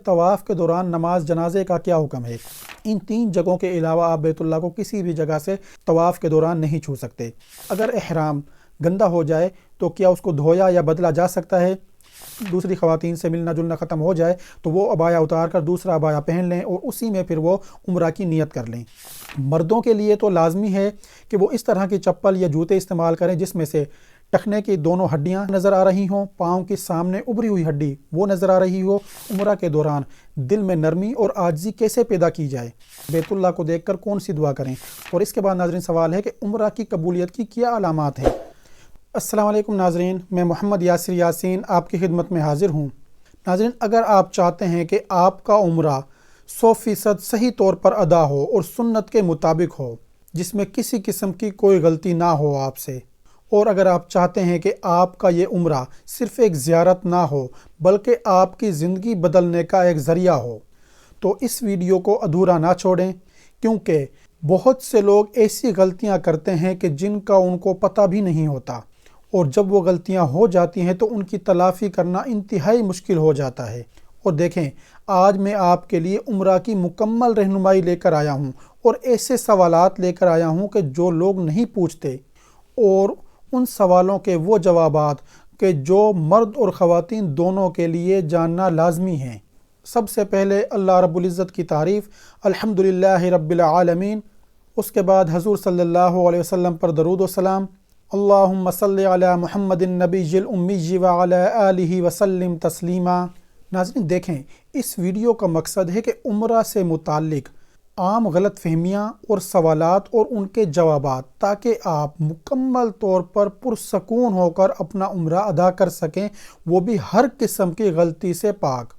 طواف کے دوران نماز جنازے کا کیا حکم ہے؟ ان 3 جگہوں کے علاوہ آپ بیت اللہ کو کسی بھی جگہ سے طواف کے دوران نہیں چھو سکتے۔ اگر احرام گندا ہو جائے تو کیا اس کو دھویا یا بدلا جا سکتا ہے؟ دوسری خواتین سے ملنا جلنا ختم ہو جائے تو وہ عبایا اتار کر دوسرا عبایا پہن لیں اور اسی میں پھر وہ عمرہ کی نیت کر لیں۔ مردوں کے لیے تو لازمی ہے کہ وہ اس طرح کی چپل یا جوتے استعمال کریں جس میں سے ٹخنے کی دونوں ہڈیاں نظر آ رہی ہوں، پاؤں کی سامنے ابھری ہوئی ہڈی وہ نظر آ رہی ہو۔ عمرہ کے دوران دل میں نرمی اور عاجزی کیسے پیدا کی جائے؟ بیت اللہ کو دیکھ کر کون سی دعا کریں؟ اور اس کے بعد ناظرین سوال ہے کہ عمرہ کی قبولیت کی کیا علامات ہیں؟ السلام علیکم ناظرین، میں محمد یاسر یاسین آپ کی خدمت میں حاضر ہوں۔ ناظرین، اگر آپ چاہتے ہیں کہ آپ کا عمرہ 100% صحیح طور پر ادا ہو اور سنت کے مطابق ہو، جس میں کسی قسم کی کوئی غلطی نہ ہو آپ سے، اور اگر آپ چاہتے ہیں کہ آپ کا یہ عمرہ صرف ایک زیارت نہ ہو بلکہ آپ کی زندگی بدلنے کا ایک ذریعہ ہو، تو اس ویڈیو کو ادھورا نہ چھوڑیں، کیونکہ بہت سے لوگ ایسی غلطیاں کرتے ہیں کہ جن کا ان کو پتہ بھی نہیں ہوتا، اور جب وہ غلطیاں ہو جاتی ہیں تو ان کی تلافی کرنا انتہائی مشکل ہو جاتا ہے۔ اور دیکھیں، آج میں آپ کے لیے عمرہ کی مکمل رہنمائی لے کر آیا ہوں اور ایسے سوالات لے کر آیا ہوں کہ جو لوگ نہیں پوچھتے، اور ان سوالوں کے وہ جوابات کہ جو مرد اور خواتین دونوں کے لیے جاننا لازمی ہیں۔ سب سے پہلے اللہ رب العزت کی تعریف، الحمدللہ رب العالمین۔ اس کے بعد حضور صلی اللہ علیہ وسلم پر درود و سلام، اللہم صلی علی محمد النبی الامی وعلی آلہ وسلم تسلیما۔ ناظرین دیکھیں، اس ویڈیو کا مقصد ہے کہ عمرہ سے متعلق عام غلط فہمیاں اور سوالات اور ان کے جوابات، تاکہ آپ مکمل طور پر پرسکون ہو کر اپنا عمرہ ادا کر سکیں، وہ بھی ہر قسم کی غلطی سے پاک۔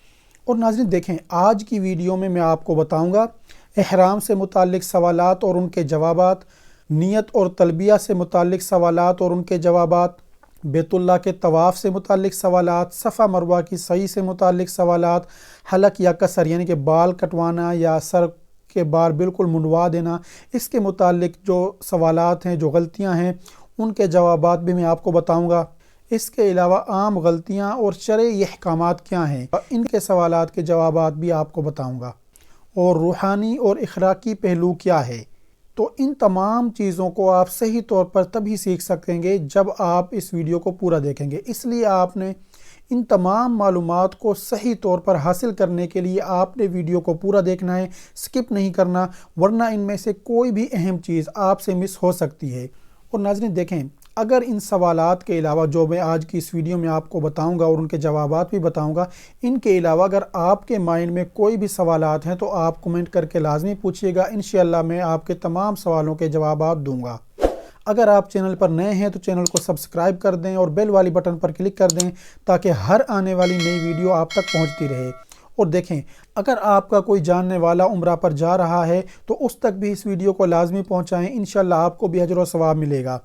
اور ناظرین دیکھیں، آج کی ویڈیو میں آپ کو بتاؤں گا احرام سے متعلق سوالات اور ان کے جوابات، نیت اور تلبیہ سے متعلق سوالات اور ان کے جوابات، بیت اللہ کے طواف سے متعلق سوالات، صفا مروہ کی سعی سے متعلق سوالات، حلق یا قصر یعنی کہ بال کٹوانا یا سر کے بال بالکل منڈوا دینا، اس کے متعلق جو سوالات ہیں، جو غلطیاں ہیں، ان کے جوابات بھی میں آپ کو بتاؤں گا۔ اس کے علاوہ عام غلطیاں اور شرعی احکامات کیا ہیں، ان کے سوالات کے جوابات بھی آپ کو بتاؤں گا، اور روحانی اور اخلاقی پہلو کیا ہے۔ تو ان تمام چیزوں کو آپ صحیح طور پر تبھی سیکھ سکیں گے جب آپ اس ویڈیو کو پورا دیکھیں گے۔ اس لیے آپ نے ان تمام معلومات کو صحیح طور پر حاصل کرنے کے لیے آپ نے ویڈیو کو پورا دیکھنا ہے، سکپ نہیں کرنا، ورنہ ان میں سے کوئی بھی اہم چیز آپ سے مس ہو سکتی ہے۔ اور ناظرین دیکھیں، اگر ان سوالات کے علاوہ جو میں آج کی اس ویڈیو میں آپ کو بتاؤں گا اور ان کے جوابات بھی بتاؤں گا، ان کے علاوہ اگر آپ کے مائنڈ میں کوئی بھی سوالات ہیں تو آپ کمنٹ کر کے لازمی پوچھیے گا، انشاءاللہ میں آپ کے تمام سوالوں کے جوابات دوں گا۔ اگر آپ چینل پر نئے ہیں تو چینل کو سبسکرائب کر دیں اور بیل والی بٹن پر کلک کر دیں تاکہ ہر آنے والی نئی ویڈیو آپ تک پہنچتی رہے۔ اور دیکھیں، اگر آپ کا کوئی جاننے والا عمرہ پر جا رہا ہے تو اس تک بھی اس ویڈیو کو لازمی پہنچائیں، انشاءاللہ آپ کو بھی اجر و ثواب ملے گا۔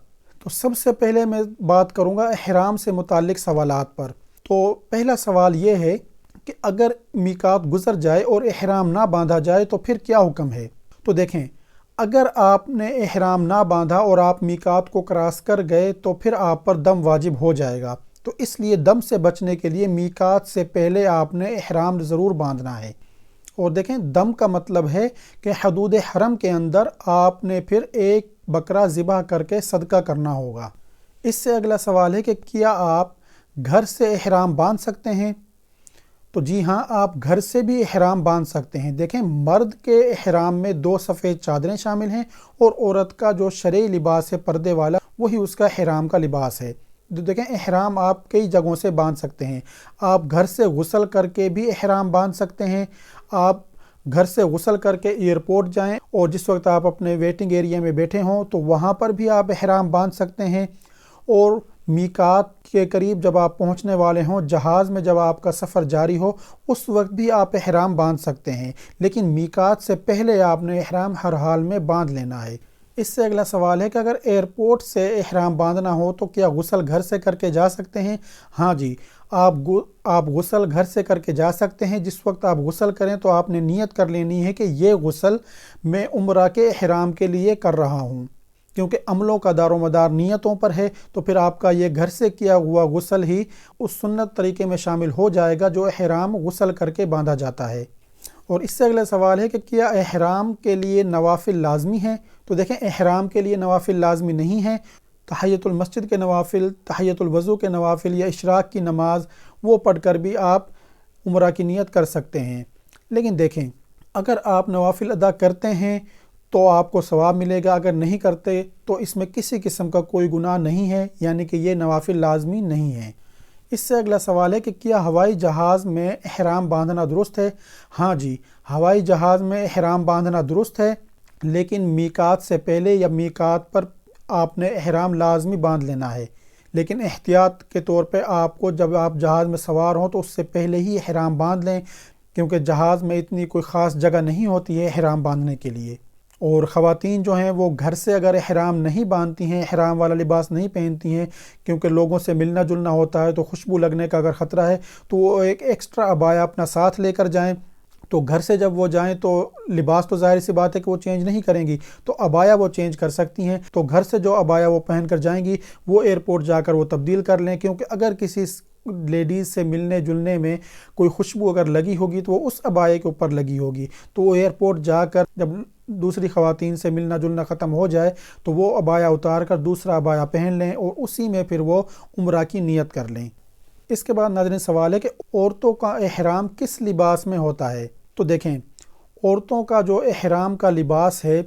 تو سب سے پہلے میں بات کروں گا احرام سے متعلق سوالات پر۔ تو پہلا سوال یہ ہے کہ اگر میقات گزر جائے اور احرام نہ باندھا جائے تو پھر کیا حکم ہے؟ تو دیکھیں، اگر آپ نے احرام نہ باندھا اور آپ میقات کو کراس کر گئے تو پھر آپ پر دم واجب ہو جائے گا۔ تو اس لیے دم سے بچنے کے لیے میقات سے پہلے آپ نے احرام ضرور باندھنا ہے۔ اور دیکھیں، دم کا مطلب ہے کہ حدود حرم کے اندر آپ نے پھر ایک بکرا ذبح کر کے صدقہ کرنا ہوگا۔ اس سے اگلا سوال ہے کہ کیا آپ گھر سے احرام باندھ سکتے ہیں؟ تو جی ہاں، آپ گھر سے بھی احرام باندھ سکتے ہیں۔ دیکھیں، مرد کے احرام میں 2 سفید چادریں شامل ہیں، اور عورت کا جو شرعی لباس ہے پردے والا، وہی اس کا احرام کا لباس ہے۔ دیکھیں، احرام آپ کئی جگہوں سے باندھ سکتے ہیں۔ آپ گھر سے غسل کر کے بھی احرام باندھ سکتے ہیں۔ آپ گھر سے غسل کر کے ایئرپورٹ جائیں اور جس وقت آپ اپنے ویٹنگ ایریا میں بیٹھے ہوں تو وہاں پر بھی آپ احرام باندھ سکتے ہیں۔ اور میقات کے قریب جب آپ پہنچنے والے ہوں، جہاز میں جب آپ کا سفر جاری ہو، اس وقت بھی آپ احرام باندھ سکتے ہیں، لیکن میقات سے پہلے آپ نے احرام ہر حال میں باندھ لینا ہے۔ اس سے اگلا سوال ہے کہ اگر ایئرپورٹ سے احرام باندھنا ہو تو کیا غسل گھر سے کر کے جا سکتے ہیں؟ ہاں جی، آپ غسل گھر سے کر کے جا سکتے ہیں۔ جس وقت آپ غسل کریں تو آپ نے نیت کر لینی ہے کہ یہ غسل میں عمرہ کے احرام کے لیے کر رہا ہوں۔ کیونکہ عملوں کا دار و مدار نیتوں پر ہے، تو پھر آپ کا یہ گھر سے کیا ہوا غسل ہی اس سنت طریقے میں شامل ہو جائے گا جو احرام غسل کر کے باندھا جاتا ہے۔ اور اس سے اگلا سوال ہے کہ کیا احرام کے لیے نوافل لازمی ہیں؟ تو دیکھیں، احرام کے لیے نوافل لازمی نہیں ہیں۔ تحیۃ المسجد کے نوافل، تحیۃ الوضو کے نوافل یا اشراق کی نماز وہ پڑھ کر بھی آپ عمرہ کی نیت کر سکتے ہیں۔ لیکن دیکھیں، اگر آپ نوافل ادا کرتے ہیں تو آپ کو ثواب ملے گا، اگر نہیں کرتے تو اس میں کسی قسم کا کوئی گناہ نہیں ہے، یعنی کہ یہ نوافل لازمی نہیں ہیں۔ اس سے اگلا سوال ہے کہ کیا ہوائی جہاز میں احرام باندھنا درست ہے؟ ہاں جی، ہوائی جہاز میں احرام باندھنا درست ہے، لیکن میقات سے پہلے یا میقات پر آپ نے احرام لازمی باندھ لینا ہے۔ لیکن احتیاط کے طور پہ آپ کو جب آپ جہاز میں سوار ہوں تو اس سے پہلے ہی احرام باندھ لیں، کیونکہ جہاز میں اتنی کوئی خاص جگہ نہیں ہوتی ہے احرام باندھنے کے لیے۔ اور خواتین جو ہیں وہ گھر سے اگر احرام نہیں باندھتی ہیں، احرام والا لباس نہیں پہنتی ہیں، کیونکہ لوگوں سے ملنا جلنا ہوتا ہے تو خوشبو لگنے کا اگر خطرہ ہے، تو وہ ایک ایکسٹرا عبایا اپنا ساتھ لے کر جائیں۔ تو گھر سے جب وہ جائیں تو لباس تو ظاہر سی بات ہے کہ وہ چینج نہیں کریں گی، تو عبایا وہ چینج کر سکتی ہیں۔ تو گھر سے جو عبایا وہ پہن کر جائیں گی وہ ایئرپورٹ جا کر وہ تبدیل کر لیں، کیونکہ اگر کسی لیڈیز سے ملنے جلنے میں کوئی خوشبو اگر لگی ہوگی تو وہ اس عبایا کے اوپر لگی ہوگی، تو وہ ایئرپورٹ جا کر جب دوسری خواتین سے ملنا جلنا ختم ہو جائے تو وہ عبایا اتار کر دوسرا عبایا پہن لیں اور اسی میں پھر وہ عمرہ کی نیت کر لیں۔ اس کے بعد ناظرین سوال ہے کہ عورتوں کا احرام کس لباس میں ہوتا ہے؟ تو دیکھیں، عورتوں کا جو احرام کا لباس ہے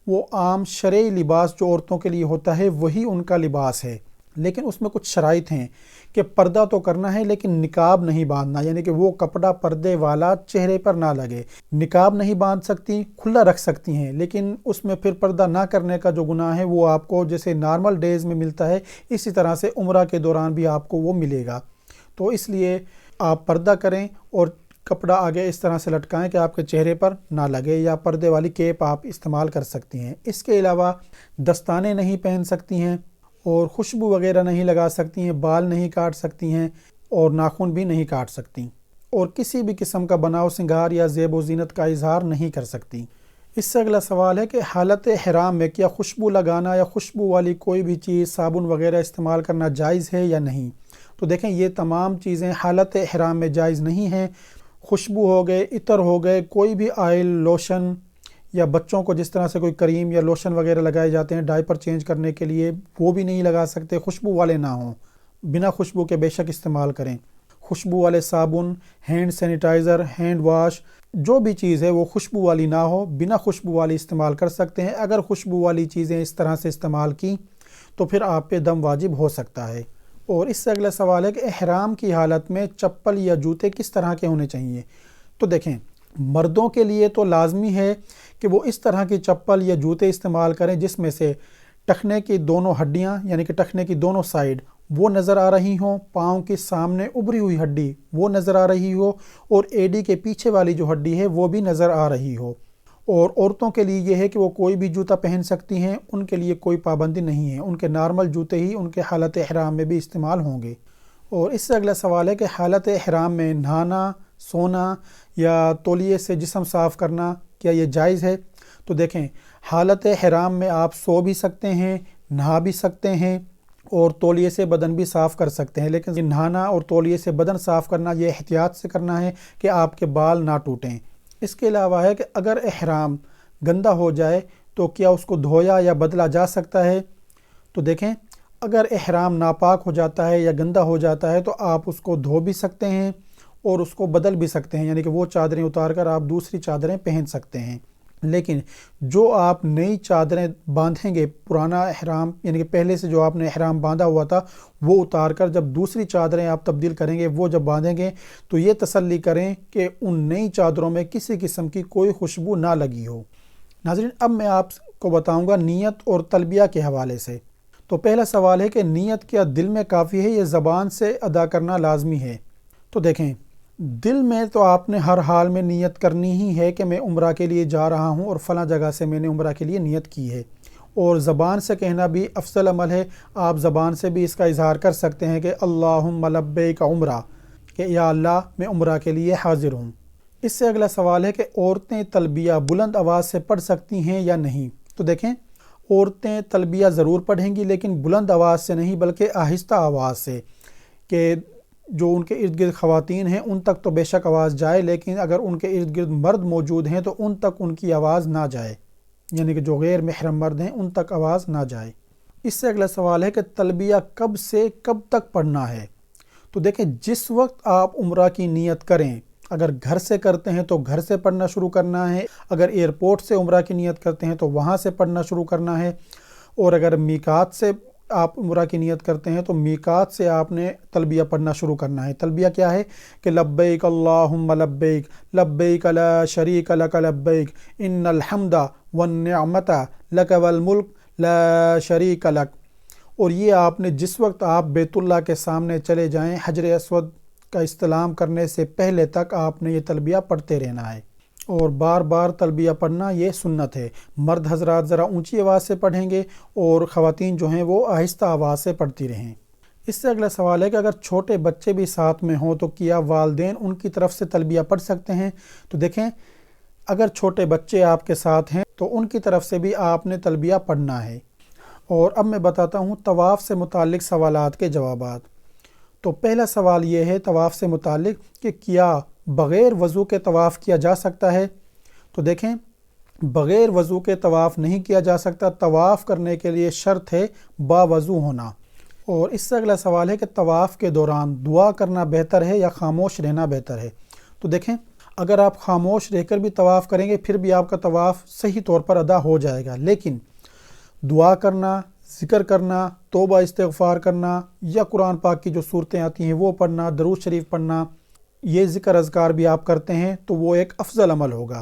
وہ عام شرعی لباس جو عورتوں کے لیے ہوتا ہے وہی ان کا لباس ہے، لیکن اس میں کچھ شرائط ہیں کہ پردہ تو کرنا ہے لیکن نقاب نہیں باندھنا، یعنی کہ وہ کپڑا پردے والا چہرے پر نہ لگے۔ نقاب نہیں باندھ سکتی، کھلا رکھ سکتی ہیں، لیکن اس میں پھر پردہ نہ کرنے کا جو گناہ ہے وہ آپ کو جیسے نارمل ڈیز میں ملتا ہے اسی طرح سے عمرہ کے دوران بھی آپ کو وہ ملے گا۔ تو اس لیے آپ پردہ کریں اور کپڑا آگے اس طرح سے لٹکائیں کہ آپ کے چہرے پر نہ لگے، یا پردے والی کیپ آپ استعمال کر سکتی ہیں۔ اس کے علاوہ دستانے نہیں پہن سکتی ہیں اور خوشبو وغیرہ نہیں لگا سکتی ہیں، بال نہیں کاٹ سکتی ہیں اور ناخن بھی نہیں کاٹ سکتی، اور کسی بھی قسم کا بناؤ سنگار یا زیب و زینت کا اظہار نہیں کر سکتی۔ اس سے اگلا سوال ہے کہ حالت احرام میں کیا خوشبو لگانا یا خوشبو والی کوئی بھی چیز صابن وغیرہ استعمال کرنا جائز ہے یا نہیں؟ تو دیکھیں، یہ تمام چیزیں حالت احرام میں جائز نہیں ہیں۔ خوشبو ہو گئے، عطر ہو گئے، کوئی بھی آئل، لوشن، یا بچوں کو جس طرح سے کوئی کریم یا لوشن وغیرہ لگائے جاتے ہیں ڈائپر چینج کرنے کے لیے، وہ بھی نہیں لگا سکتے، خوشبو والے نہ ہوں۔ بنا خوشبو کے بے شک استعمال کریں۔ خوشبو والے صابن، ہینڈ سینیٹائزر، ہینڈ واش، جو بھی چیز ہے وہ خوشبو والی نہ ہو، بنا خوشبو والی استعمال کر سکتے ہیں۔ اگر خوشبو والی چیزیں اس طرح سے استعمال کی تو پھر آپ پہ دم واجب ہو سکتا ہے۔ اور اس سے اگلا سوال ہے کہ احرام کی حالت میں چپل یا جوتے کس طرح کے ہونے چاہیے؟ تو دیکھیں، مردوں کے لیے تو لازمی ہے کہ وہ اس طرح کی چپل یا جوتے استعمال کریں جس میں سے ٹخنے کی دونوں ہڈیاں، یعنی کہ ٹخنے کی دونوں سائیڈ وہ نظر آ رہی ہوں، پاؤں کے سامنے ابھری ہوئی ہڈی وہ نظر آ رہی ہو، اور ایڈی کے پیچھے والی جو ہڈی ہے وہ بھی نظر آ رہی ہو۔ اور عورتوں کے لیے یہ ہے کہ وہ کوئی بھی جوتا پہن سکتی ہیں، ان کے لیے کوئی پابندی نہیں ہے، ان کے نارمل جوتے ہی ان کے حالت احرام میں بھی استعمال ہوں گے۔ اور اس سے اگلا سوال ہے کہ حالت احرام میں نہانا، سونا یا تولیے سے جسم صاف کرنا کیا یہ جائز ہے؟ تو دیکھیں، حالت احرام میں آپ سو بھی سکتے ہیں، نہا بھی سکتے ہیں اور تولیے سے بدن بھی صاف کر سکتے ہیں، لیکن یہ نہانا اور تولیے سے بدن صاف کرنا یہ احتیاط سے کرنا ہے کہ آپ کے بال نہ ٹوٹیں۔ اس کے علاوہ ہے کہ اگر احرام گندا ہو جائے تو کیا اس کو دھویا یا بدلا جا سکتا ہے؟ تو دیکھیں، اگر احرام ناپاک ہو جاتا ہے یا گندا ہو جاتا ہے تو آپ اس کو دھو بھی سکتے ہیں اور اس کو بدل بھی سکتے ہیں، یعنی کہ وہ چادریں اتار کر آپ دوسری چادریں پہن سکتے ہیں۔ لیکن جو آپ نئی چادریں باندھیں گے، پرانا احرام یعنی کہ پہلے سے جو آپ نے احرام باندھا ہوا تھا وہ اتار کر جب دوسری چادریں آپ تبدیل کریں گے، وہ جب باندھیں گے تو یہ تسلی کریں کہ ان نئی چادروں میں کسی قسم کی کوئی خوشبو نہ لگی ہو۔ ناظرین، اب میں آپ کو بتاؤں گا نیت اور تلبیہ کے حوالے سے۔ تو پہلا سوال ہے کہ نیت کیا دل میں کافی ہے یا زبان سے ادا کرنا لازمی ہے؟ تو دیکھیں، دل میں تو آپ نے ہر حال میں نیت کرنی ہی ہے کہ میں عمرہ کے لیے جا رہا ہوں اور فلاں جگہ سے میں نے عمرہ کے لیے نیت کی ہے، اور زبان سے کہنا بھی افضل عمل ہے۔ آپ زبان سے بھی اس کا اظہار کر سکتے ہیں کہ اللہم لبیک عمرہ، کہ یا اللہ میں عمرہ کے لیے حاضر ہوں۔ اس سے اگلا سوال ہے کہ عورتیں تلبیہ بلند آواز سے پڑھ سکتی ہیں یا نہیں؟ تو دیکھیں، عورتیں تلبیہ ضرور پڑھیں گی لیکن بلند آواز سے نہیں بلکہ آہستہ آواز سے، کہ جو ان کے ارد گرد خواتین ہیں ان تک تو بے شک آواز جائے، لیکن اگر ان کے ارد گرد مرد موجود ہیں تو ان تک ان کی آواز نہ جائے، یعنی کہ جو غیر محرم مرد ہیں ان تک آواز نہ جائے۔ اس سے اگلا سوال ہے کہ تلبیہ کب سے کب تک پڑھنا ہے؟ تو دیکھیں، جس وقت آپ عمرہ کی نیت کریں، اگر گھر سے کرتے ہیں تو گھر سے پڑھنا شروع کرنا ہے، اگر ایئرپورٹ سے عمرہ کی نیت کرتے ہیں تو وہاں سے پڑھنا شروع کرنا ہے، اور اگر میقات سے آپ عمرہ کی نیت کرتے ہیں تو میقات سے آپ نے تلبیہ پڑھنا شروع کرنا ہے۔ تلبیہ کیا ہے کہ لبیک اللہم لبیک لبیک لا شریک لک لبیک ان الحمد والنعمت لک والملک لا شریک لک۔ اور یہ آپ نے جس وقت آپ بیت اللہ کے سامنے چلے جائیں، حجر اسود کا استلام کرنے سے پہلے تک آپ نے یہ تلبیہ پڑھتے رہنا ہے، اور بار بار تلبیہ پڑھنا یہ سنت ہے۔ مرد حضرات ذرا اونچی آواز سے پڑھیں گے اور خواتین جو ہیں وہ آہستہ آواز سے پڑھتی رہیں۔ اس سے اگلا سوال ہے کہ اگر چھوٹے بچے بھی ساتھ میں ہوں تو کیا والدین ان کی طرف سے تلبیہ پڑھ سکتے ہیں؟ تو دیکھیں، اگر چھوٹے بچے آپ کے ساتھ ہیں تو ان کی طرف سے بھی آپ نے تلبیہ پڑھنا ہے۔ اور اب میں بتاتا ہوں طواف سے متعلق سوالات کے جوابات۔ تو پہلا سوال یہ ہے طواف سے متعلق کہ کیا بغیر وضو کے طواف کیا جا سکتا ہے؟ تو دیکھیں، بغیر وضو کے طواف نہیں کیا جا سکتا۔ طواف کرنے کے لیے شرط ہے باوضو ہونا۔ اور اس سے اگلا سوال ہے کہ طواف کے دوران دعا کرنا بہتر ہے یا خاموش رہنا بہتر ہے؟ تو دیکھیں، اگر آپ خاموش رہ کر بھی طواف کریں گے پھر بھی آپ کا طواف صحیح طور پر ادا ہو جائے گا، لیکن دعا کرنا، ذکر کرنا، توبہ استغفار کرنا، یا قرآن پاک کی جو صورتیں آتی ہیں وہ پڑھنا، درود شریف پڑھنا، یہ ذکر اذکار بھی آپ کرتے ہیں تو وہ ایک افضل عمل ہوگا،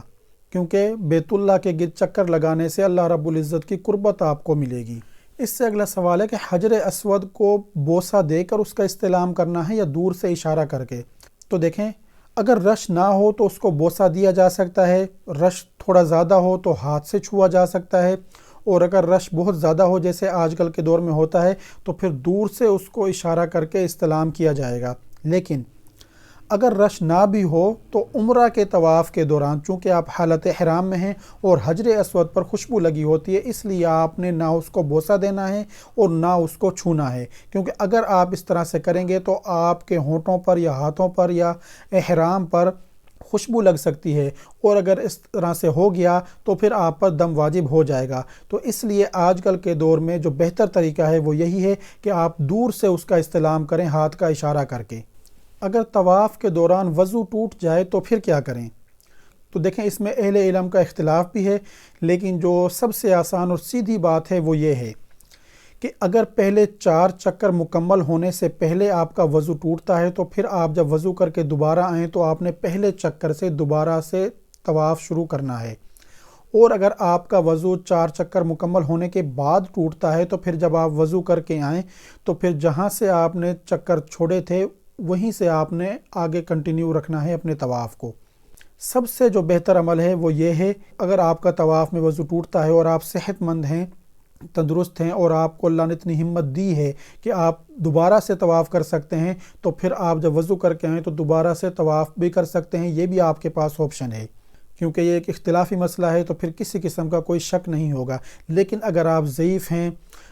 کیونکہ بیت اللہ کے گرد چکر لگانے سے اللہ رب العزت کی قربت آپ کو ملے گی۔ اس سے اگلا سوال ہے کہ حجر اسود کو بوسہ دے کر اس کا استلام کرنا ہے یا دور سے اشارہ کر کے؟ تو دیکھیں، اگر رش نہ ہو تو اس کو بوسہ دیا جا سکتا ہے، رش تھوڑا زیادہ ہو تو ہاتھ سے چھوا جا سکتا ہے، اور اگر رش بہت زیادہ ہو جیسے آج کل کے دور میں ہوتا ہے تو پھر دور سے اس کو اشارہ کر کے استلام کیا جائے گا۔ لیکن اگر رش نہ بھی ہو تو عمرہ کے طواف کے دوران چونکہ آپ حالت احرام میں ہیں اور حجر اسود پر خوشبو لگی ہوتی ہے، اس لیے آپ نے نہ اس کو بوسہ دینا ہے اور نہ اس کو چھونا ہے، کیونکہ اگر آپ اس طرح سے کریں گے تو آپ کے ہونٹوں پر یا ہاتھوں پر یا احرام پر خوشبو لگ سکتی ہے، اور اگر اس طرح سے ہو گیا تو پھر آپ پر دم واجب ہو جائے گا۔ تو اس لیے آج کل کے دور میں جو بہتر طریقہ ہے وہ یہی ہے کہ آپ دور سے اس کا استلام کریں ہاتھ کا اشارہ کر کے۔ اگر طواف کے دوران وضو ٹوٹ جائے تو پھر کیا کریں؟ تو دیکھیں، اس میں اہل علم کا اختلاف بھی ہے، لیکن جو سب سے آسان اور سیدھی بات ہے وہ یہ ہے کہ اگر پہلے 4 چکر مکمل ہونے سے پہلے آپ کا وضو ٹوٹتا ہے تو پھر آپ جب وضو کر کے دوبارہ آئیں تو آپ نے پہلے چکر سے دوبارہ سے طواف شروع کرنا ہے، اور اگر آپ کا وضو 4 چکر مکمل ہونے کے بعد ٹوٹتا ہے تو پھر جب آپ وضو کر کے آئیں تو پھر جہاں سے آپ نے چکر چھوڑے تھے وہیں سے آپ نے آگے کنٹینیو رکھنا ہے اپنے طواف کو۔ سب سے جو بہتر عمل ہے وہ یہ ہے، اگر آپ کا طواف میں وضو ٹوٹتا ہے اور آپ صحت مند ہیں، تندرست ہیں، اور آپ کو اللہ نے اتنی ہمت دی ہے کہ آپ دوبارہ سے طواف کر سکتے ہیں، تو پھر آپ جب وضو کر کے آئیں تو دوبارہ سے طواف بھی کر سکتے ہیں، یہ بھی آپ کے پاس آپشن ہے، کیونکہ یہ ایک اختلافی مسئلہ ہے تو پھر کسی قسم کا کوئی شک نہیں ہوگا۔ لیکن اگر آپ ضعیف ہیں،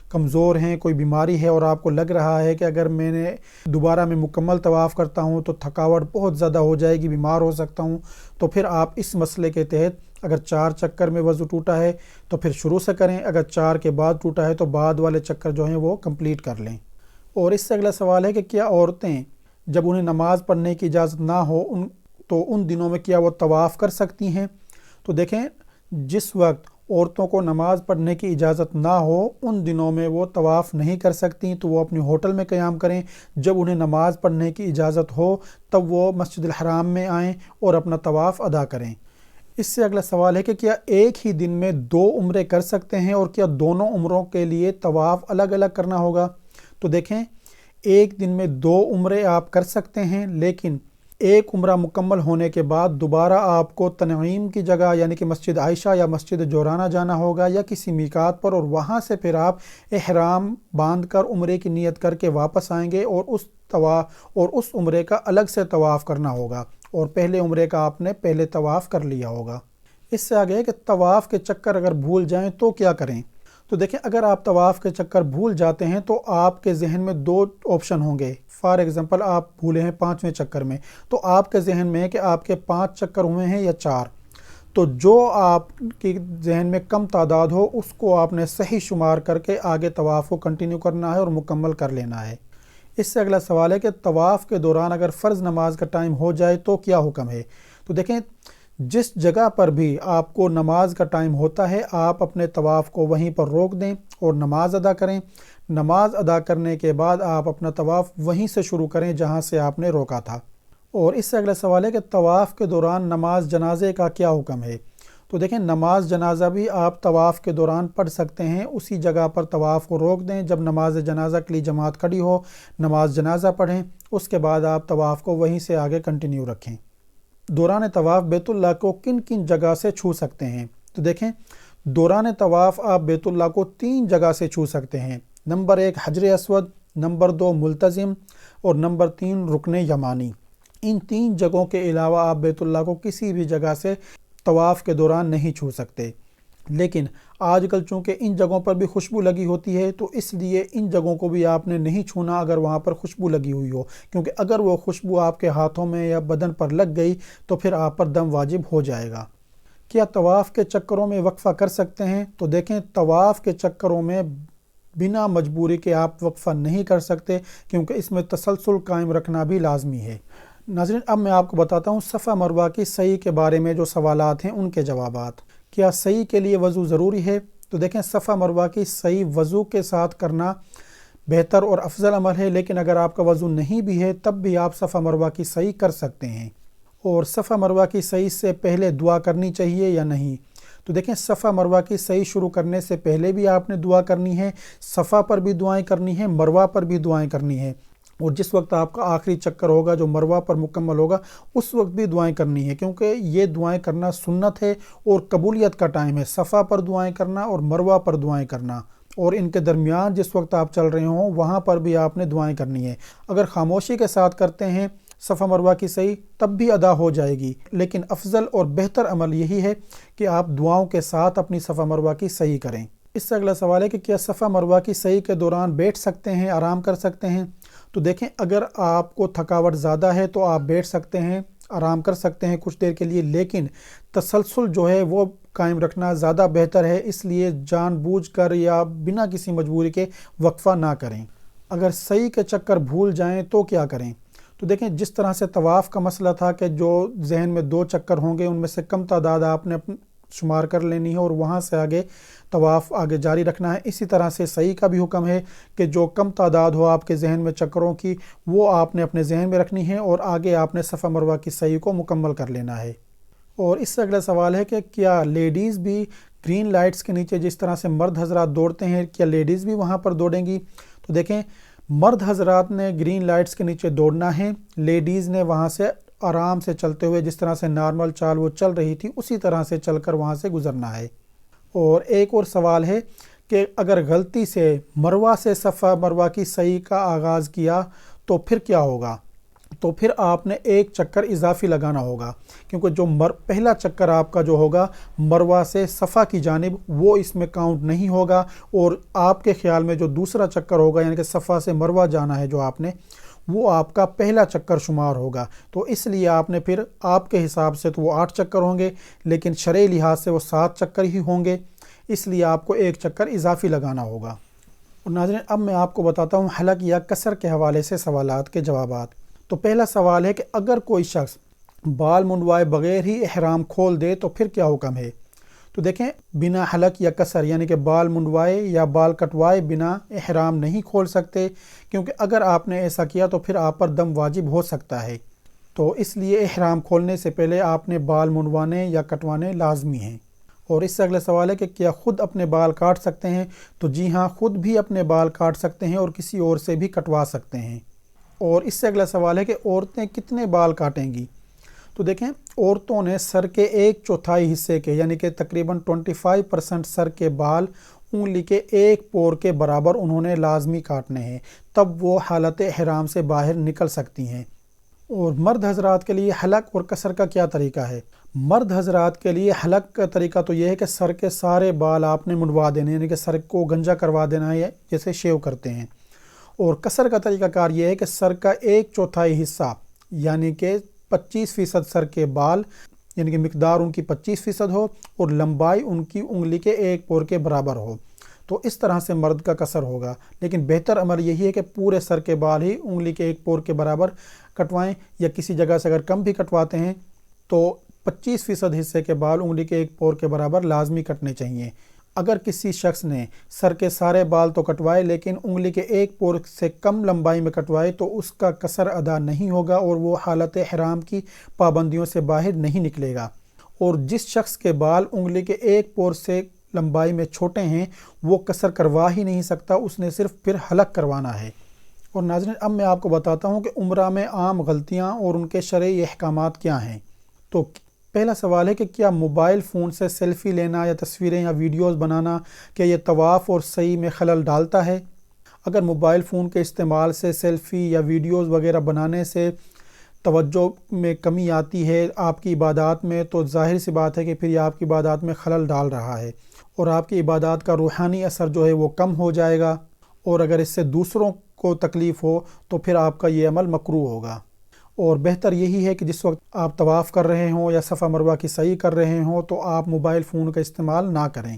کمزور ہیں، کوئی بیماری ہے اور آپ کو لگ رہا ہے کہ اگر میں نے دوبارہ میں مکمل طواف کرتا ہوں تو تھکاوٹ بہت زیادہ ہو جائے گی، بیمار ہو سکتا ہوں، تو پھر آپ اس مسئلے کے تحت اگر 4 چکر میں وضو ٹوٹا ہے تو پھر شروع سے کریں، اگر 4 کے بعد ٹوٹا ہے تو بعد والے چکر جو ہیں وہ کمپلیٹ کر لیں۔ اور اس سے اگلا سوال ہے کہ کیا عورتیں جب انہیں نماز پڑھنے کی اجازت نہ ہو تو ان دنوں میں کیا وہ طواف کر سکتی ہیں؟ تو دیکھیں، جس وقت عورتوں کو نماز پڑھنے کی اجازت نہ ہو ان دنوں میں وہ طواف نہیں کر سکتی، تو وہ اپنی ہوٹل میں قیام کریں، جب انہیں نماز پڑھنے کی اجازت ہو تب وہ مسجد الحرام میں آئیں اور اپنا طواف ادا کریں۔ اس سے اگلا سوال ہے کہ کیا ایک ہی دن میں 2 عمرے کر سکتے ہیں اور کیا دونوں عمروں کے لیے طواف الگ الگ کرنا ہوگا؟ تو دیکھیں، ایک دن میں 2 عمرے آپ کر سکتے ہیں، لیکن ایک عمرہ مکمل ہونے کے بعد دوبارہ آپ کو تنعیم کی جگہ یعنی کہ مسجد عائشہ یا مسجد جورانہ جانا ہوگا یا کسی میقات پر، اور وہاں سے پھر آپ احرام باندھ کر عمرے کی نیت کر کے واپس آئیں گے اور اس عمرے کا الگ سے طواف کرنا ہوگا، اور پہلے عمرے کا آپ نے پہلے طواف کر لیا ہوگا۔ اس سے آگے ہے کہ طواف کے چکر اگر بھول جائیں تو کیا کریں؟ تو دیکھیں اگر آپ طواف کے چکر بھول جاتے ہیں تو آپ کے ذہن میں دو آپشن ہوں گے. فار ایگزامپل آپ بھولے ہیں 5ویں چکر میں، تو آپ کے ذہن میں ہے کہ آپ کے 5 چکر ہوئے ہیں یا 4. تو جو آپ کی ذہن میں کم تعداد ہو اس کو آپ نے صحیح شمار کر کے آگے طواف کو کنٹینیو کرنا ہے اور مکمل کر لینا ہے. اس سے اگلا سوال ہے کہ طواف کے دوران اگر فرض نماز کا ٹائم ہو جائے تو کیا حکم ہے؟ تو دیکھیں جس جگہ پر بھی آپ کو نماز کا ٹائم ہوتا ہے آپ اپنے طواف کو وہیں پر روک دیں اور نماز ادا کریں. نماز ادا کرنے کے بعد آپ اپنا طواف وہیں سے شروع کریں جہاں سے آپ نے روکا تھا. اور اس سے اگلا سوال ہے کہ طواف کے دوران نماز جنازے کا کیا حکم ہے؟ تو دیکھیں نماز جنازہ بھی آپ طواف کے دوران پڑھ سکتے ہیں. اسی جگہ پر طواف کو روک دیں، جب نماز جنازہ کے لیے جماعت کھڑی ہو نماز جنازہ پڑھیں، اس کے بعد آپ طواف کو وہیں سے آگے کنٹینیو رکھیں. دوران طواف بیت اللہ کو کن کن جگہ سے چھو سکتے ہیں؟ تو دیکھیں دوران طواف آپ بیت اللہ کو 3 جگہ سے چھو سکتے ہیں. نمبر 1 حجر اسود، نمبر 2 ملتزم اور نمبر 3 رکن یمانی. ان 3 جگہوں کے علاوہ آپ بیت اللہ کو کسی بھی جگہ سے طواف کے دوران نہیں چھو سکتے. لیکن آج کل چونکہ ان جگہوں پر بھی خوشبو لگی ہوتی ہے تو اس لیے ان جگہوں کو بھی آپ نے نہیں چھونا اگر وہاں پر خوشبو لگی ہوئی ہو، کیونکہ اگر وہ خوشبو آپ کے ہاتھوں میں یا بدن پر لگ گئی تو پھر آپ پر دم واجب ہو جائے گا. کیا طواف کے چکروں میں وقفہ کر سکتے ہیں؟ تو دیکھیں طواف کے چکروں میں بنا مجبوری کے آپ وقفہ نہیں کر سکتے، کیونکہ اس میں تسلسل قائم رکھنا بھی لازمی ہے. ناظرین اب میں آپ کو بتاتا ہوں صفا مروہ کی سعی کے بارے میں جو سوالات ہیں ان کے جوابات. کیا سعی کے لیے وضو ضروری ہے؟ تو دیکھیں صفا مروہ کی سعی وضو کے ساتھ کرنا بہتر اور افضل عمل ہے، لیکن اگر آپ کا وضو نہیں بھی ہے تب بھی آپ صفا مروہ کی سعی کر سکتے ہیں. اور صفا مروہ کی سعی سے پہلے دعا کرنی چاہیے یا نہیں؟ تو دیکھیں صفا مروہ کی سعی شروع کرنے سے پہلے بھی آپ نے دعا کرنی ہے، صفا پر بھی دعائیں کرنی ہیں، مروہ پر بھی دعائیں کرنی ہیں. اور جس وقت آپ کا آخری چکر ہوگا جو مروہ پر مکمل ہوگا اس وقت بھی دعائیں کرنی ہے، کیونکہ یہ دعائیں کرنا سنت ہے اور قبولیت کا ٹائم ہے. صفا پر دعائیں کرنا اور مروہ پر دعائیں کرنا، اور ان کے درمیان جس وقت آپ چل رہے ہوں وہاں پر بھی آپ نے دعائیں کرنی ہے. اگر خاموشی کے ساتھ کرتے ہیں صفا مروہ کی سعی تب بھی ادا ہو جائے گی، لیکن افضل اور بہتر عمل یہی ہے کہ آپ دعاؤں کے ساتھ اپنی صفا مروہ کی سعی کریں. اس سے اگلا سوال ہے کہ کیا صفا مروہ کی سعی کے دوران بیٹھ سکتے ہیں، آرام کر سکتے ہیں؟ تو دیکھیں اگر آپ کو تھکاوٹ زیادہ ہے تو آپ بیٹھ سکتے ہیں، آرام کر سکتے ہیں کچھ دیر کے لیے، لیکن تسلسل جو ہے وہ قائم رکھنا زیادہ بہتر ہے، اس لیے جان بوجھ کر یا بنا کسی مجبوری کے وقفہ نہ کریں. اگر سعی کے چکر بھول جائیں تو کیا کریں؟ تو دیکھیں جس طرح سے طواف کا مسئلہ تھا کہ جو ذہن میں 2 چکر ہوں گے ان میں سے کم تعداد آپ نے شمار کر لینی ہے اور وہاں سے آگے طواف آگے جاری رکھنا ہے، اسی طرح سے سعی کا بھی حکم ہے کہ جو کم تعداد ہو آپ کے ذہن میں چکروں کی وہ آپ نے اپنے ذہن میں رکھنی ہے اور آگے آپ نے صفا مروہ کی سعی کو مکمل کر لینا ہے. اور اس سے اگلا سوال ہے کہ کیا لیڈیز بھی گرین لائٹس کے نیچے جس طرح سے مرد حضرات دوڑتے ہیں کیا لیڈیز بھی وہاں پر دوڑیں گی؟ تو دیکھیں مرد حضرات نے گرین لائٹس کے نیچے دوڑنا ہے، لیڈیز نے وہاں سے آرام سے چلتے ہوئے جس طرح سے نارمل چال وہ چل رہی تھی اسی طرح سے چل کر وہاں سے گزرنا ہے. اور ایک اور سوال ہے کہ اگر غلطی سے مروہ سے صفا مروہ کی سعی کا آغاز کیا تو پھر کیا ہوگا؟ تو پھر آپ نے 1 چکر اضافی لگانا ہوگا، کیونکہ جو پہلا چکر آپ کا جو ہوگا مروہ سے صفا کی جانب وہ اس میں کاؤنٹ نہیں ہوگا، اور آپ کے خیال میں جو دوسرا چکر ہوگا یعنی کہ صفا سے مروہ جانا ہے جو آپ نے وہ آپ کا پہلا چکر شمار ہوگا. تو اس لیے آپ نے پھر آپ کے حساب سے تو وہ 8 چکر ہوں گے لیکن شرعی لحاظ سے وہ 7 چکر ہی ہوں گے، اس لیے آپ کو 1 چکر اضافی لگانا ہوگا. اور ناظرین اب میں آپ کو بتاتا ہوں حلق یا قصر کے حوالے سے سوالات کے جوابات. تو پہلا سوال ہے کہ اگر کوئی شخص بال منڈوائے بغیر ہی احرام کھول دے تو پھر کیا حکم ہے؟ تو دیکھیں بنا حلق یا قصر یعنی کہ بال منڈوائے یا بال کٹوائے بنا احرام نہیں کھول سکتے، کیونکہ اگر آپ نے ایسا کیا تو پھر آپ پر دم واجب ہو سکتا ہے. تو اس لیے احرام کھولنے سے پہلے آپ نے بال منڈوانے یا کٹوانے لازمی ہیں. اور اس سے اگلا سوال ہے کہ کیا خود اپنے بال کاٹ سکتے ہیں؟ تو جی ہاں، خود بھی اپنے بال کاٹ سکتے ہیں اور کسی اور سے بھی کٹوا سکتے ہیں. اور اس سے اگلا سوال ہے کہ عورتیں کتنے بال کاٹیں گی؟ تو دیکھیں عورتوں نے سر کے 1/4 حصے کے یعنی کہ تقریباً 25% سر کے بال انگلی کے 1 پور کے برابر انہوں نے لازمی کاٹنے ہیں، تب وہ حالت احرام سے باہر نکل سکتی ہیں. اور مرد حضرات کے لیے حلق اور قصر کا کیا طریقہ ہے؟ مرد حضرات کے لیے حلق کا طریقہ تو یہ ہے کہ سر کے سارے بال آپ نے منڈوا دینے، یعنی کہ سر کو گنجا کروا دینا ہے جیسے شیو کرتے ہیں۔ اور قصر کا طریقہ کار یہ ہے کہ سر کا 1/4 حصہ یعنی کہ 25% سر کے بال، یعنی کہ مقدار ان کی 25% ہو اور لمبائی ان کی انگلی کے 1 پور کے برابر ہو، تو اس طرح سے مرد کا قصر ہوگا۔ لیکن بہتر عمل یہی ہے کہ پورے سر کے بال ہی انگلی کے 1 پور کے برابر کٹوائیں، یا کسی جگہ سے اگر کم بھی کٹواتے ہیں تو 25% حصے کے بال انگلی کے 1 پور کے برابر لازمی کٹنے چاہیے۔ اگر کسی شخص نے سر کے سارے بال تو کٹوائے لیکن انگلی کے 1 پور سے کم لمبائی میں کٹوائے تو اس کا قصر ادا نہیں ہوگا اور وہ حالت احرام کی پابندیوں سے باہر نہیں نکلے گا۔ اور جس شخص کے بال انگلی کے 1 پور سے لمبائی میں چھوٹے ہیں وہ قصر کروا ہی نہیں سکتا، اس نے صرف پھر حلق کروانا ہے۔ اور ناظرین، اب میں آپ کو بتاتا ہوں کہ عمرہ میں عام غلطیاں اور ان کے شرعی احکامات کیا ہیں۔ تو پہلا سوال ہے کہ کیا موبائل فون سے سیلفی لینا یا تصویریں یا ویڈیوز بنانا کیا یہ طواف اور سعی میں خلل ڈالتا ہے؟ اگر موبائل فون کے استعمال سے سیلفی یا ویڈیوز وغیرہ بنانے سے توجہ میں کمی آتی ہے آپ کی عبادات میں، تو ظاہر سی بات ہے کہ پھر یہ آپ کی عبادات میں خلل ڈال رہا ہے اور آپ کی عبادات کا روحانی اثر جو ہے وہ کم ہو جائے گا، اور اگر اس سے دوسروں کو تکلیف ہو تو پھر آپ کا یہ عمل مکروہ ہوگا۔ اور بہتر یہی ہے کہ جس وقت آپ طواف کر رہے ہوں یا صفا مروہ کی سعی کر رہے ہوں تو آپ موبائل فون کا استعمال نہ کریں۔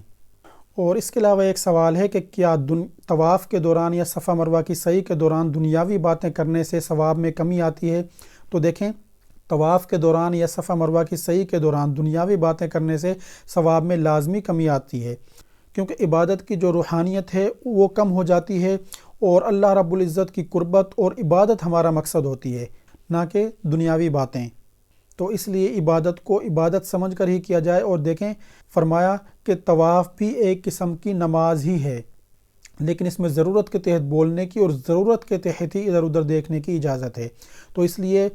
اور اس کے علاوہ ایک سوال ہے کہ کیا طواف کے دوران یا صفا مروہ کی سعی کے دوران دنیاوی باتیں کرنے سے ثواب میں کمی آتی ہے؟ تو دیکھیں، طواف کے دوران یا صفا مروہ کی سعی کے دوران دنیاوی باتیں کرنے سے ثواب میں لازمی کمی آتی ہے، کیونکہ عبادت کی جو روحانیت ہے وہ کم ہو جاتی ہے، اور اللہ رب العزت کی قربت اور عبادت ہمارا مقصد ہوتی ہے، نہ کہ دنیاوی باتیں۔ تو اس لیے عبادت کو عبادت سمجھ کر ہی کیا جائے۔ اور دیکھیں، فرمایا کہ طواف بھی ایک قسم کی نماز ہی ہے، لیکن اس میں ضرورت کے تحت بولنے کی اور ضرورت کے تحت ہی ادھر ادھر دیکھنے کی اجازت ہے۔ تو اس لیے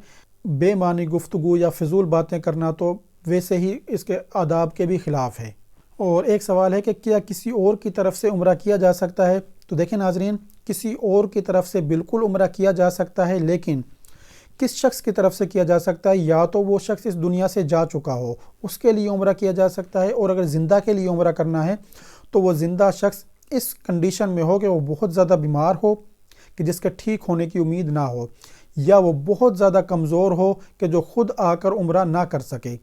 بے معنی گفتگو یا فضول باتیں کرنا تو ویسے ہی اس کے آداب کے بھی خلاف ہے۔ اور ایک سوال ہے کہ کیا کسی اور کی طرف سے عمرہ کیا جا سکتا ہے؟ تو دیکھیں ناظرین، کسی اور کی طرف سے بالکل عمرہ کیا جا سکتا ہے، لیکن کس شخص کی طرف سے کیا جا سکتا ہے؟ یا تو وہ شخص اس دنیا سے جا چکا ہو، اس کے لیے عمرہ کیا جا سکتا ہے، اور اگر زندہ کے لیے عمرہ کرنا ہے تو وہ زندہ شخص اس کنڈیشن میں ہو کہ وہ بہت زیادہ بیمار ہو کہ جس کے ٹھیک ہونے کی امید نہ ہو، یا وہ بہت زیادہ کمزور ہو کہ جو خود آ کر عمرہ نہ کر سکے،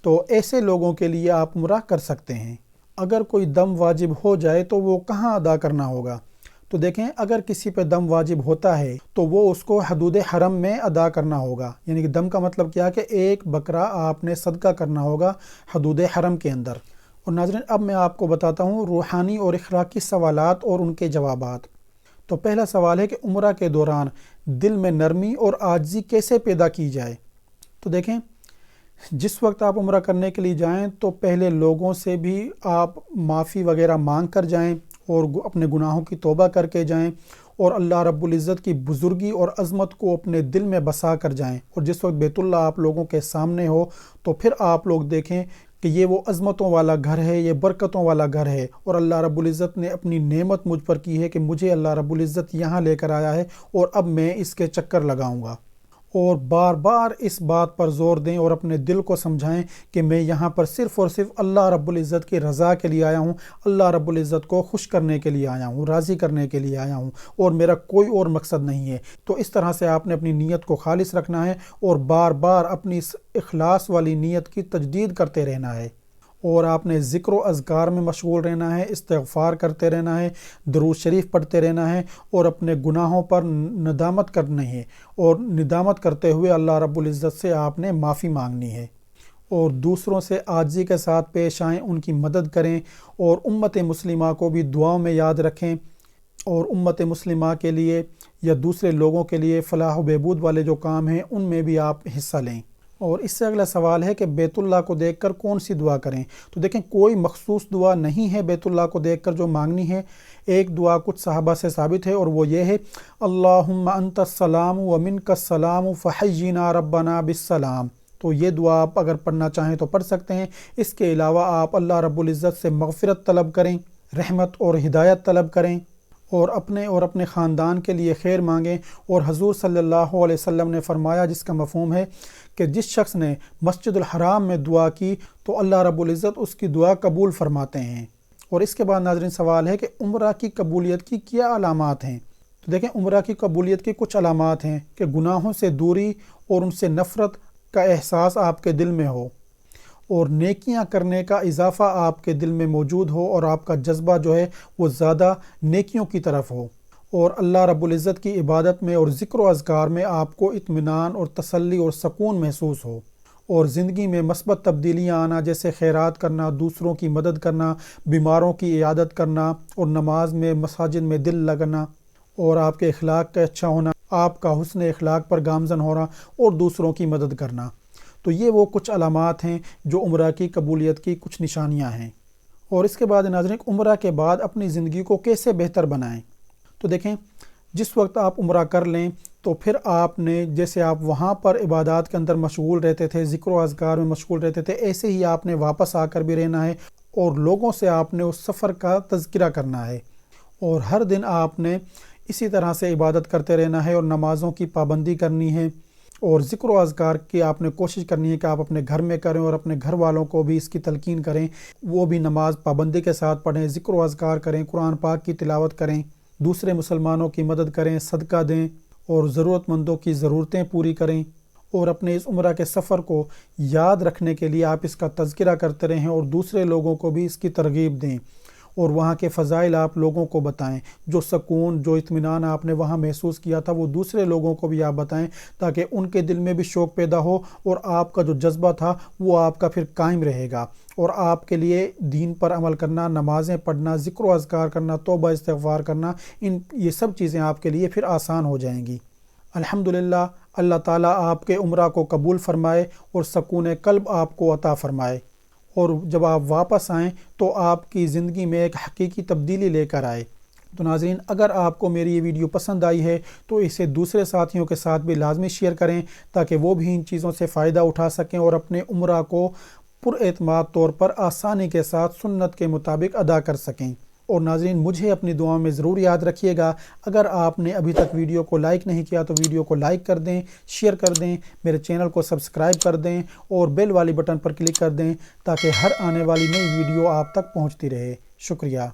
تو ایسے لوگوں کے لیے آپ عمرہ کر سکتے ہیں۔ اگر کوئی دم واجب ہو جائے تو وہ کہاں ادا کرنا ہوگا؟ تو دیکھیں، اگر کسی پہ دم واجب ہوتا ہے تو وہ اس کو حدود حرم میں ادا کرنا ہوگا، یعنی کہ دم کا مطلب کیا کہ ایک بکرا آپ نے صدقہ کرنا ہوگا حدود حرم کے اندر۔ اور ناظرین، اب میں آپ کو بتاتا ہوں روحانی اور اخلاقی سوالات اور ان کے جوابات۔ تو پہلا سوال ہے کہ عمرہ کے دوران دل میں نرمی اور عاجزی کیسے پیدا کی جائے؟ تو دیکھیں، جس وقت آپ عمرہ کرنے کے لیے جائیں تو پہلے لوگوں سے بھی آپ معافی وغیرہ مانگ کر جائیں اور اپنے گناہوں کی توبہ کر کے جائیں، اور اللہ رب العزت کی بزرگی اور عظمت کو اپنے دل میں بسا کر جائیں۔ اور جس وقت بیت اللہ آپ لوگوں کے سامنے ہو تو پھر آپ لوگ دیکھیں کہ یہ وہ عظمتوں والا گھر ہے، یہ برکتوں والا گھر ہے، اور اللہ رب العزت نے اپنی نعمت مجھ پر کی ہے کہ مجھے اللہ رب العزت یہاں لے کر آیا ہے اور اب میں اس کے چکر لگاؤں گا۔ اور بار بار اس بات پر زور دیں اور اپنے دل کو سمجھائیں کہ میں یہاں پر صرف اور صرف اللہ رب العزت کی رضا کے لیے آیا ہوں، اللہ رب العزت کو خوش کرنے کے لیے آیا ہوں، راضی کرنے کے لیے آیا ہوں، اور میرا کوئی اور مقصد نہیں ہے۔ تو اس طرح سے آپ نے اپنی نیت کو خالص رکھنا ہے اور بار بار اپنی اس اخلاص والی نیت کی تجدید کرتے رہنا ہے، اور آپ نے ذکر و اذکار میں مشغول رہنا ہے، استغفار کرتے رہنا ہے، درود شریف پڑھتے رہنا ہے، اور اپنے گناہوں پر ندامت کرنی ہے، اور ندامت کرتے ہوئے اللہ رب العزت سے آپ نے معافی مانگنی ہے، اور دوسروں سے عاجزی کے ساتھ پیش آئیں، ان کی مدد کریں، اور امت مسلمہ کو بھی دعاؤں میں یاد رکھیں، اور امت مسلمہ کے لیے یا دوسرے لوگوں کے لیے فلاح و بہبود والے جو کام ہیں ان میں بھی آپ حصہ لیں۔ اور اس سے اگلا سوال ہے کہ بیت اللہ کو دیکھ کر کون سی دعا کریں؟ تو دیکھیں، کوئی مخصوص دعا نہیں ہے بیت اللہ کو دیکھ کر جو مانگنی ہے۔ ایک دعا کچھ صحابہ سے ثابت ہے اور وہ یہ ہے، اللہم انت السلام ومنک السلام فحینا ربنا بالسلام۔ تو یہ دعا آپ اگر پڑھنا چاہیں تو پڑھ سکتے ہیں۔ اس کے علاوہ آپ اللہ رب العزت سے مغفرت طلب کریں، رحمت اور ہدایت طلب کریں، اور اپنے خاندان کے لیے خیر مانگیں۔ اور حضور صلی اللہ علیہ وسلم نے فرمایا، جس کا مفہوم ہے کہ جس شخص نے مسجد الحرام میں دعا کی تو اللہ رب العزت اس کی دعا قبول فرماتے ہیں۔ اور اس کے بعد ناظرین سوال ہے کہ عمرہ کی قبولیت کی کیا علامات ہیں؟ تو دیکھیں، عمرہ کی قبولیت کی کچھ علامات ہیں کہ گناہوں سے دوری اور ان سے نفرت کا احساس آپ کے دل میں ہو، اور نیکیاں کرنے کا اضافہ آپ کے دل میں موجود ہو، اور آپ کا جذبہ جو ہے وہ زیادہ نیکیوں کی طرف ہو، اور اللہ رب العزت کی عبادت میں اور ذکر و اذکار میں آپ کو اطمینان اور تسلی اور سکون محسوس ہو، اور زندگی میں مثبت تبدیلیاں آنا، جیسے خیرات کرنا، دوسروں کی مدد کرنا، بیماروں کی عیادت کرنا، اور نماز میں مساجد میں دل لگنا، اور آپ کے اخلاق کا اچھا ہونا، آپ کا حسن اخلاق پر گامزن ہونا، اور دوسروں کی مدد کرنا۔ تو یہ وہ کچھ علامات ہیں جو عمرہ کی قبولیت کی کچھ نشانیاں ہیں۔ اور اس کے بعد ناظرین، عمرہ کے بعد اپنی زندگی کو کیسے بہتر بنائیں؟ تو دیکھیں، جس وقت آپ عمرہ کر لیں تو پھر آپ نے، جیسے آپ وہاں پر عبادات کے اندر مشغول رہتے تھے، ذکر و اذکار میں مشغول رہتے تھے، ایسے ہی آپ نے واپس آ کر بھی رہنا ہے، اور لوگوں سے آپ نے اس سفر کا تذکرہ کرنا ہے، اور ہر دن آپ نے اسی طرح سے عبادت کرتے رہنا ہے، اور نمازوں کی پابندی کرنی ہے، اور ذکر و اذکار کی آپ نے کوشش کرنی ہے کہ آپ اپنے گھر میں کریں، اور اپنے گھر والوں کو بھی اس کی تلقین کریں، وہ بھی نماز پابندی کے ساتھ پڑھیں، ذکر و اذکار کریں، قرآن پاک کی تلاوت کریں، دوسرے مسلمانوں کی مدد کریں، صدقہ دیں، اور ضرورت مندوں کی ضرورتیں پوری کریں۔ اور اپنے اس عمرہ کے سفر کو یاد رکھنے کے لیے آپ اس کا تذکرہ کرتے رہیں، اور دوسرے لوگوں کو بھی اس کی ترغیب دیں، اور وہاں کے فضائل آپ لوگوں کو بتائیں، جو سکون، جو اطمینان آپ نے وہاں محسوس کیا تھا وہ دوسرے لوگوں کو بھی آپ بتائیں، تاکہ ان کے دل میں بھی شوق پیدا ہو، اور آپ کا جو جذبہ تھا وہ آپ کا پھر قائم رہے گا، اور آپ کے لیے دین پر عمل کرنا، نمازیں پڑھنا، ذکر و اذکار کرنا، توبہ استغفار کرنا، یہ سب چیزیں آپ کے لیے پھر آسان ہو جائیں گی۔ الحمدللہ، اللہ تعالیٰ آپ کے عمرہ کو قبول فرمائے اور سکون قلب آپ کو عطا فرمائے، اور جب آپ واپس آئیں تو آپ کی زندگی میں ایک حقیقی تبدیلی لے کر آئے۔ تو ناظرین، اگر آپ کو میری یہ ویڈیو پسند آئی ہے تو اسے دوسرے ساتھیوں کے ساتھ بھی لازمی شیئر کریں، تاکہ وہ بھی ان چیزوں سے فائدہ اٹھا سکیں اور اپنے عمرہ کو پر اعتماد طور پر آسانی کے ساتھ سنت کے مطابق ادا کر سکیں۔ اور ناظرین، مجھے اپنی دعاؤں میں ضرور یاد رکھیے گا۔ اگر آپ نے ابھی تک ویڈیو کو لائک نہیں کیا تو ویڈیو کو لائک کر دیں، شیئر کر دیں، میرے چینل کو سبسکرائب کر دیں، اور بیل والی بٹن پر کلک کر دیں، تاکہ ہر آنے والی نئی ویڈیو آپ تک پہنچتی رہے۔ شکریہ۔